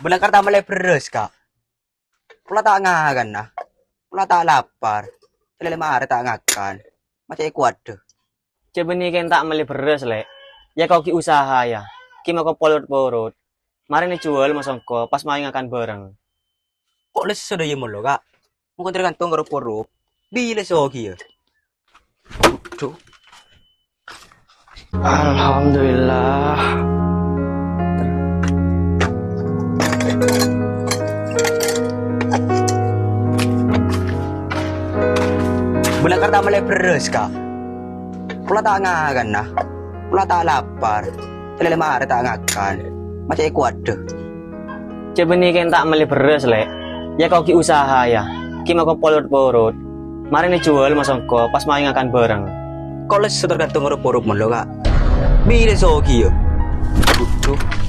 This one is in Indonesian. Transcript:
Belakar tak mulai beres kak. Pula tak ngagan nah. Pula tak lapar. Lele mare tak ngakan. Macam kuat deh. Cebeni kan tak meli beres lek. Ya kau ki usaha ya. Ki mau kau polot-polot. Mari nih jual masongko pas main akan bareng. Kok les sudah ya mulu kak. Mungkin tergantung korup-korup. Bila sogi ya. Tuh. Alhamdulillah. Belakar tak mulai beres kak. Pula tak ngagan nah. Pula tak lapar. Lele mare tak ngakan. Macam kuat deh. Cebeni kan tak meli beres lek. Ya kau ki usaha ya. Ki mau kau polot-polot. Mari nih jual masongko pas main akan bareng. Kok les tergantung korup-korup mulu kak. Bila sogi ya. Tuh.